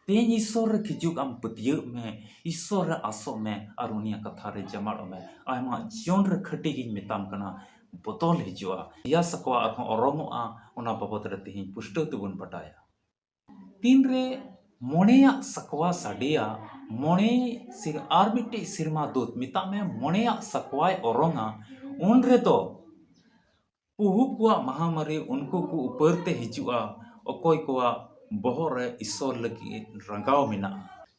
तेज ईश्वर रे खिजुक आम पतियो में ईश्वर रे आसो में और उनिया कथा रे जमाड़ो में आयमा जीवन रे खटी गिन मेताम कना बदल हिजुआ या सकवा अरहों ओरोंगोआ उना बाबद रे तिहिं पुष्टो तबुन बटाया तीन रे मोणेया सकवा साडिया मोणे सिर आर मिट्टी सिरमा दूत मिता में मोणेया सकवाय ओरोंगा उन रे तो पुहु कुआ महामारी उनको को ऊपर ते हिजुआ अकोय कुआ बोहरे ईश्वर लगी रंगाव मिना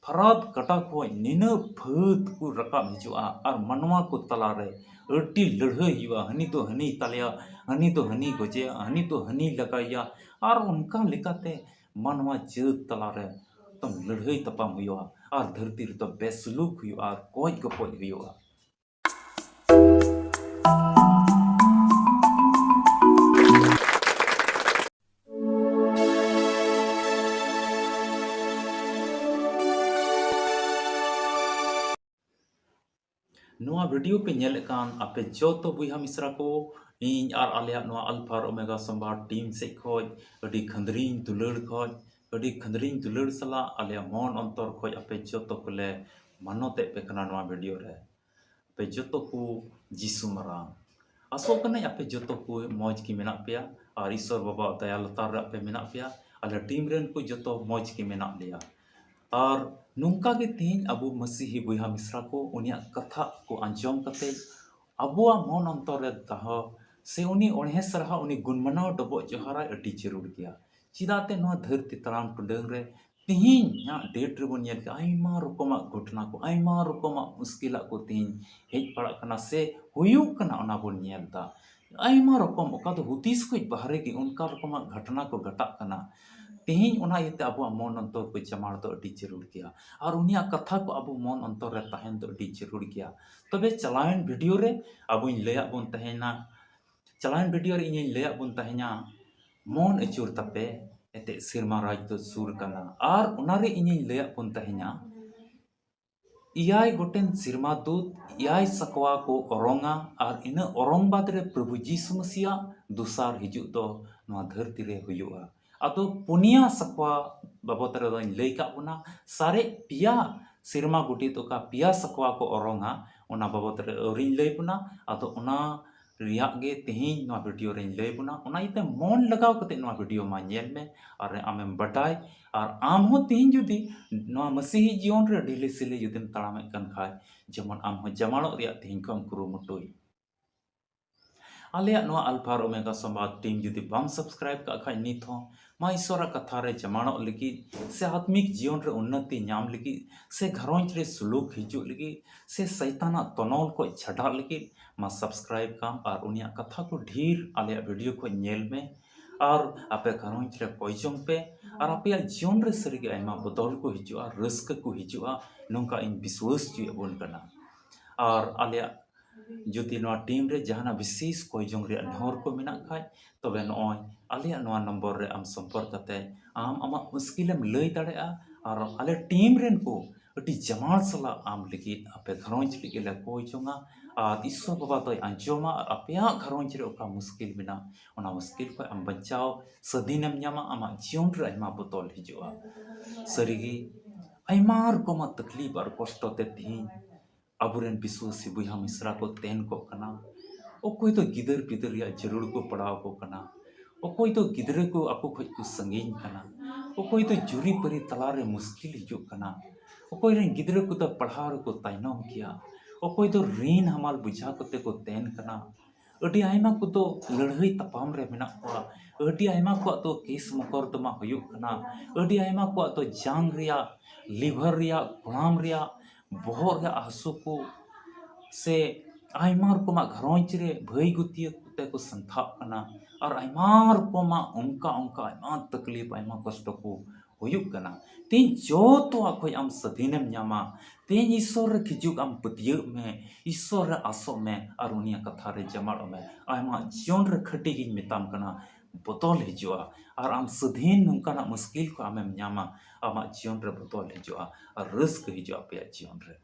फराद कटा को निना फत को रकाब हिजुआ और मनवा को तलारे अड्डी लड़ाई हुआ हनी तो हनी तलिया हनी तो हनी गोजे हनी तो हनी लगाया और उनका लिखाते मनवा जत तलारे तुम लड़ाई तपाम हुआ और धरती रे तो बेसलूक हुआ और कोई गपोज हुआ नोआ वीडियो पे नेल कान आपे जोतो बुहा मिश्रा को इन आर आलिया नोआ अल्फा ओमेगा संभार टीम से खोज अडी खंदरीन दुलड़ खोज अडी खंदरीन दुलड़ सला आलिया मन अंतर खोज आपे जोतो कोले मानोते पे कना नोआ वीडियो रे आपे जोतो को जिसु मरा आसो कने आपे जोतो को मौज की मेना पिया और ईश्वर बाबा दया लतार रे आपे मेना पिया आले टीम रेन को जोतो मौज की मेना लिया और नौका के तेज अबो मसीही बुहा मिश्रा को उनिया कथा को आंजोम कते अबुआ मन अंतर रे दह से उनी ओणे सरहा उनी गुणमनाव डबो जोहारा अडी जरूर गया चिदाते नो धरती तराम टुडंग रे तिहिन या डेट रे बन नेल के आइमा रकमा घटना को आइमा रकमा मुश्किला को तिहिन हेज पड़ा कना से हुयुक कना ओना बन नेल दा आइमा रकम ओका तो हुतिस को बाहरे की उनका रकमा घटना को घटा कना तेहिन ओना इते अबो मन अंतर को जमाड़ तो अडी जरूर गया और उनिया कथा को अबो मन अंतर रे तहन तो अडी जरूर गया तबे चलायन वीडियो रे अबो इन लया बन तहना चलायन वीडियो रे इन लया बन तहना मन अचुर तपे एते सिरमा राज तो सुर कना और ओना रे इन लया बन तहना इयाय गोटेन सिरमा दूत इयाय सकवा को ओरोंगा और इन ओरोंग बाद रे प्रभु जीसु मसीहा दुसार हिजु दो नवा धरती रे हुयुआ अतो पुनिया सकवा बाबत रे दोन लई का बुना सारे पिया सिरमा गुटी तो का पिया सकवा को ओरोंगा ओना बाबत रे औरिन लई बुना अतो ओना रिया गे तेहिन नवा वीडियो रे लई बुना ओना इते मन लगाव कते नवा वीडियो मा नेल में और आमेम बटाय और आम हो तेहिन जुदी नवा मसीही जीवन रे ढिले सिले जुदिम तड़ामे कन खाय जेमन आम हो जमानो रिया तेहिन को कुरुमुटुई आलिया नोआ अल्फा ओमेगा संवाद टीम जुदी बाम सब्सक्राइब का खाय नित हो मा ईश्वर कथा रे जमानो लगी से आत्मिक जीवन रे उन्नति नाम लगी से घरोंज रे सुलूक हिजु लगी से शैताना तनोल को छड़ा लगी मा सब्सक्राइब काम और उनिया कथा को ढेर आलिया वीडियो को नेल में और आपे घरोंज रे पयजों पे और आपे जीवन रे सरी के आयमा बदल को हिजुआ रस्क को हिजुआ नोंका इन विश्वास जी अबोन कना और आलिया जुदी नोआ टीम रे जहाना विशेष कोई जोंग रे नहर को मिना खाय तबे नोय आलिया नोआ नंबर रे आम संपर्क कते आम आमा मुश्किलम लई दाड़ेआ और आले टीम रेन को अटी जमाल सला आम लगी आपे घरोंज लगी ले कोई जोंगा और ईश्वर बाबा तो अंजोमा और आपया घरोंज रे ओका मुश्किल मिना ओना मुश्किल को आम बचाओ सदीनम न्यामा आमा जीवन रे आयमा बदल हिजुआ सरीगी आयमार को मा तकलीफ और कष्ट ते तिहिन अबुरेन विश्वासी बुहा मिश्रा को तेन को कना ओकोई तो गिदर पिदर या जरूर को पड़ाव को कना ओकोई तो गिदरे को आपको खोज को संगीन कना ओकोई तो जुरी परी तलारे मुश्किल हिजुक कना ओकोई रेन गिदरे को तो पढ़ाव को ताइनम किया ओकोई तो रीन हमाल बुझा कोते को तेन कना अडी आयमा को तो लड़ाई तपाम रे मेना को अडी आयमा को तो केस मकरदमा हुयुक कना अडी आयमा को तो जांग रिया लिवर रिया गुणाम रिया बोहर रे आंसू को से आयमार को मा घरोंज रे भई गुतिय कुते को संथाप कना और आयमार को मा उनका उनका आयमा तकलीफ आयमा कष्ट को हुयुक कना ते जो तो आखोय आम सदीनम न्यामा ते ईश्वर रे खिजुक आम पतियो में ईश्वर रे आसो में और उनिया कथा रे जमाड़ो में आयमा जीवन रे खटी गिन मेताम कना बदल हिजुआ और आम सदीन नोंकाना मुश्किल को आमेम न्यामा आमा जीवन रे बदल हिजुआ और रस्क हिजुआ पे जीवन रे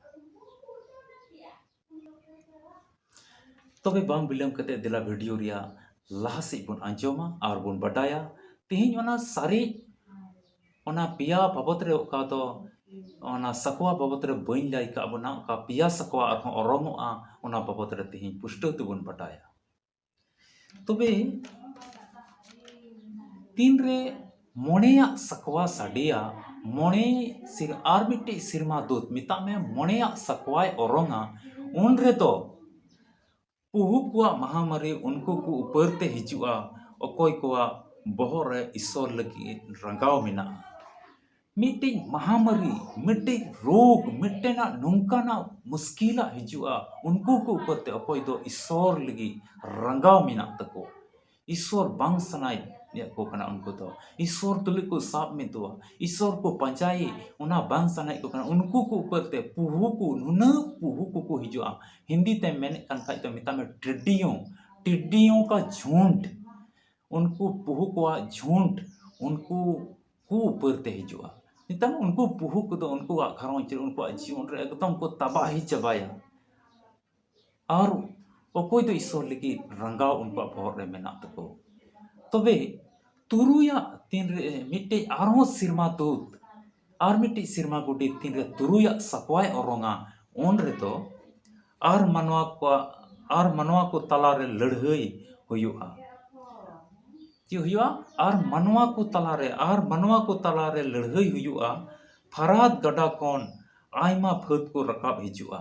तबे बाम बिलम कते दिला वीडियो रिया लाहा से बन अंजोमा और बन बटाया तेहिन ओना सारे ओना पिया बाबत रे ओका दो ओना सकवा बाबत रे बइन लाई का बना ओका पिया सकवा अरहों ओरोंगोआ ओना बाबत रे तिहिं पुष्टो तेबुन बटाया तबे तीन रे मोणेया सकवा साडिया मोणे सिर आर मिट्टी सिरमा दूत मिता में मोणेया सकवाय ओरोंगा उन रे तो पुहु कुआ महामारी उनको को ऊपर ते हिजुआ ओकोय कुआ बोहर रे ईश्वर लगी रंगाव मिना मिट्टी महामारी मिट्टी रोग मिट्टी ना नौका ना मुश्किला हिजुआ उनको को ऊपर ते ओकोय दो ईश्वर लगी रंगाव मिना तको ईश्वर बांग सनाय या को कना उनको तो ईश्वर तुले को साप में तो ईश्वर को पंचाई उना बांग सनाय को कना उनको को ऊपर ते पुहु को हिजुआ हिंदी ते मैंने कन खाई तो मिता में टिड्डियों का झुंड उनको पुहु को झुंड उनको को ऊपर ते हिजुआ मिता उनको पुहु को तो उनको घरों उनको जीवन रे एकदम को तबाही चबाया और ओकोय तो ईश्वर लगी रंगाव उनको भोर रे मेना तको तबे तुरुया तीन रे मिट्टे आरो सिरमा दूत आर मिट्टे सिरमा गुडी तीन रे तुरुया सकवाय ओरोंगा उन रे तो आर मनवा को तला रे लड़हई हुयुआ कि हुयुआ आर मनवा को तला रे लड़हई हुयुआ फराद गडा कोन आयमा फत को रकाब हिजुआ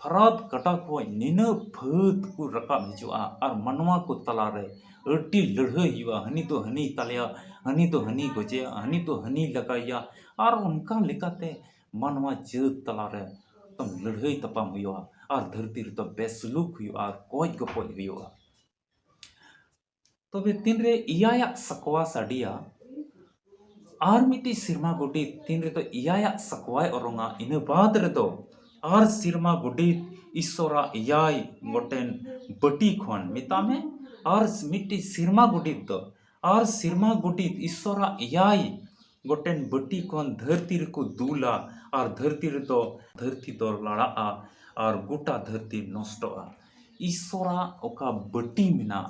फराद गडा को निना फत को रकाब हिजुआ आर मनवा को तला रे अड्डी लड़हई हुआ हनी तो हनी तलया हनी तो हनी गोजे हनी तो हनी लगाया और उनका लेकाते मनवा जत तला रे तुम लड़हई तपाम हुआ और धरती रे तो बेसलूक हुआ और कोई गपोज हुआ तबे तीन रे इयाया सकवा साडिया आर मिटी सिरमा गुडी तीन रे तो इयाया सकवाय ओरोंगा इन बाद रे तो आर सिरमा गुडी ईश्वरा इयाय गोटेन बटी खोन मिता में और मिट्टी सिरमा गुडित तो और सिरमा गुडित ईश्वरा इयाय गोटेन बटी खोन धरती रे को दूला और धरती तो लड़ा और गोटा धरती नष्टोआ ईश्वरा ओका बटी मिना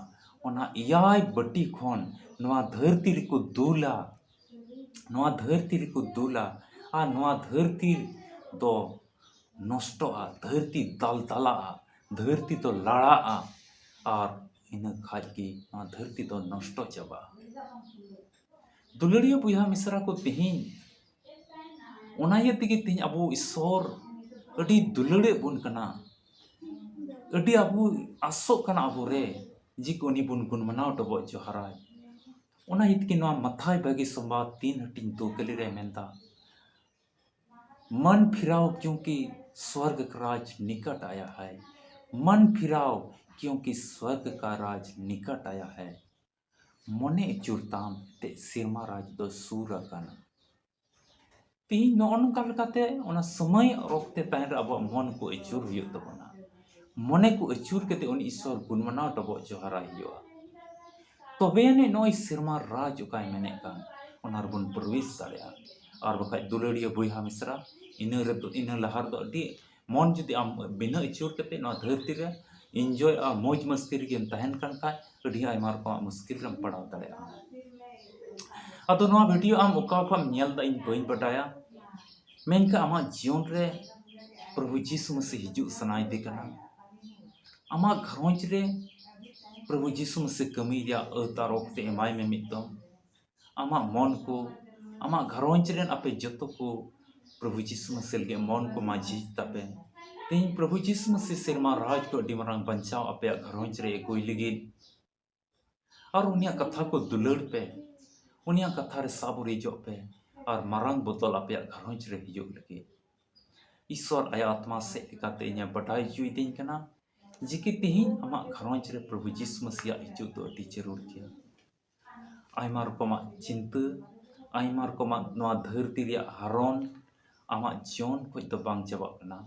ओना इयाय बटी खोन नवा धरती रे को दूला आ नवा धरती दो नष्टोआ धरती दलदला धरती तो लड़ा और इन खाज की नवा धरती तो नष्टो चबा दुलड़िया बुया मिश्रा को तिहिं ओना ये तिगे तिहिं अबो ईश्वर अडी दुलड़े बुन कना अडी अबो आसो कना अबो रे जिकोनी बुन गुन मनाव डबो जोहराय ओना इतकी नवा मथाय भागी संवाद 3 हटिन तो कली रे मेंता मन फिराओ क्योंकि स्वर्ग का राज निकट आया है मन फिराओ क्योंकि स्वर्ग का राज निकट आया है मने चुरताम ते सिरमा राज दो सूर काना तीन नौनका लकाते ओना समय रोकते ताइन रे अब मन को अचूर हुयो तबना मने को अचूर केते उन ईश्वर गुणमना डबो जोहारा हियो तबे ने नोई सिरमा राज उकाय मेने कान ओनार बुन प्रवेश दाड़ेया और बखाय दुलड़िया बुया मिश्रा इन लहार दो अडी मन जुदी आम बिना अचूर केते नो धरती रे एंजॉय आ मौज मस्ती रे गेम तहन कान खाय अडी आयमा रको मुश्किल रम पड़ाव दाड़ेया अतो नोआ वीडियो आम ओका खम नेल दा इन बइन बटाया मेनका आमा जीवन रे प्रभु यीशु मसीह हिजु सनाय दे कना आमा घरोंज रे प्रभु यीशु मसीह कमी या अतारोकते एमाय में मिदम आमा मन को आमा घरोंज रेन अपे जतो को प्रभु यीशु मसीह लगे मन को माझी तपे तेन प्रभु यीशु मसीह सिरमा राज को अडी मारांग बंचाव अपे घरोंज रे कोई लगी और उनिया कथा को दुलड़ पे उनिया कथा रे साबुरी जो पे और मारांग बोतल अपे घरोंज रे हिजो लगे ईश्वर आया आत्मा से एकाते इन्या बटाई जुई दिन कना जिके तिहिन आमा घरोंज रे प्रभु यीशु मसीह हिजो तो अडी जरूर किया आयमा रकमा चिंता आयमा रकमा नवा धरती रे हारोन आमा जीवन को तो बांग चाबा कना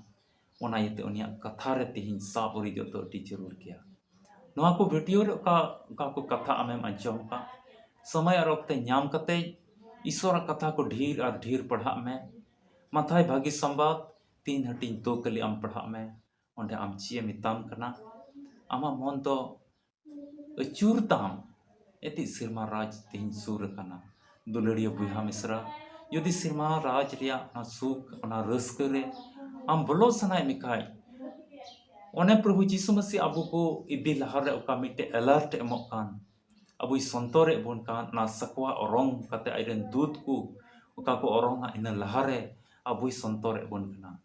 ओना यते उनिया कथा रे तिहिन साबुरी जो तो अडी जरूर किया नवा को वीडियो रे का को कथा आमेम अंजम का समय और वक्त नाम कते ईश्वर कथा को ढेर और ढेर पढ़ा में माथाय भागी संवाद 3 हटिन तो कली आम पढ़ा में ओंडे आम ची मिताम कना आमा मन तो अचूर ताम एति सिरमा राज तिन सूर कना दुलड़िया बुहा मिश्रा यदि सिरमा राज रिया ना सुख ना रस्क रे आम बोलो सनाय मिखाय ओने प्रभु जीसु मसीह अबो को इदी लहार रे ओका मिटे अलर्ट एमोकान अबुई संतोरे बोन कान ना सकवा ओरोंग कते आइरन दूत को ओका को ओरोंग इन लहारे अबुई संतोरे बोन कना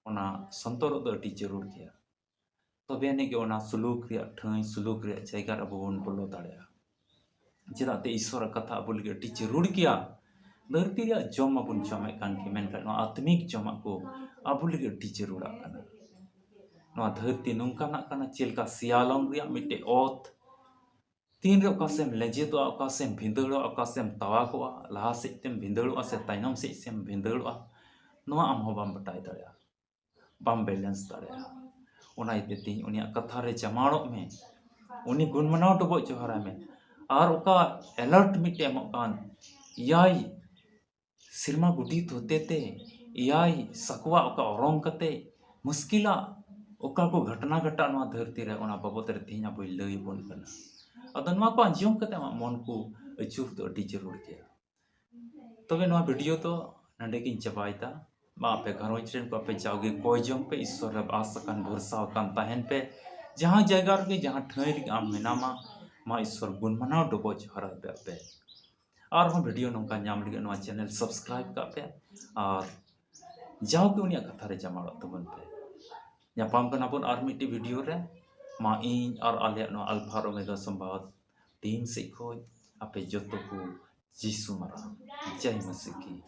ओना संतोर दो अति जरूर गया तबे ने के ओना सुलूक रिया ठाई सुलूक रिया जायगा अबो बोन बोलो दाड़या चेदाते ईश्वर कथा अबो लगे अति जरूर गया धरती रिया जम अबुन जमे कान के मेन का आत्मिक जमा को अबो लगे अति जरूरा कना नवा धरती नोंकाना कना चेलका सियालोंग रिया मिटे ओत तीन रे ओकासेम लेजेतो ओकासेम भिंदड़ो ओकासेम तवाको लाहा सेतेम भिंदड़ो से ताइनम सेम भिंदड़ो नवा आम हो बाम बटाई दाड़या बाम बैलेंस दाड़या ओना इते उनिया कथा रे जमाड़ो में उनी गुण मनाव डबो जोहरा में और ओका अलर्ट मिटे एमोकान याई सिरमा गुडी होते ते याई सकवा ओका ओरोंग कते मुश्किला ओका को घटना घटा नवा धरती रे ओना बाबत रे तिना बोई लई बोन कना अदनवा को अंजम कते मन को अचूर तो अति जरूर गया तबे नवा वीडियो तो नंडे किन चबाइता मा पे घरोच रेन को पे जाओगे कोई जम पे ईश्वर रे आस कान भरोसा कान ताहेन पे जहां जगह रे जहां ठई रे आम मेनामा मा ईश्वर गुण मनाव डबो हरा पे और हम वीडियो नोंका नाम लगे नवा चैनल सब्सक्राइब का पे और जाओगे उनिया कथा रे जमाड़ो तबन पे यापाम कना बन और मिट्टी वीडियो रे मा इन और आले नो अल्फा ओमेगा संवाद टीम से खोज आपे जतो को जीसु मरा जय मसीह की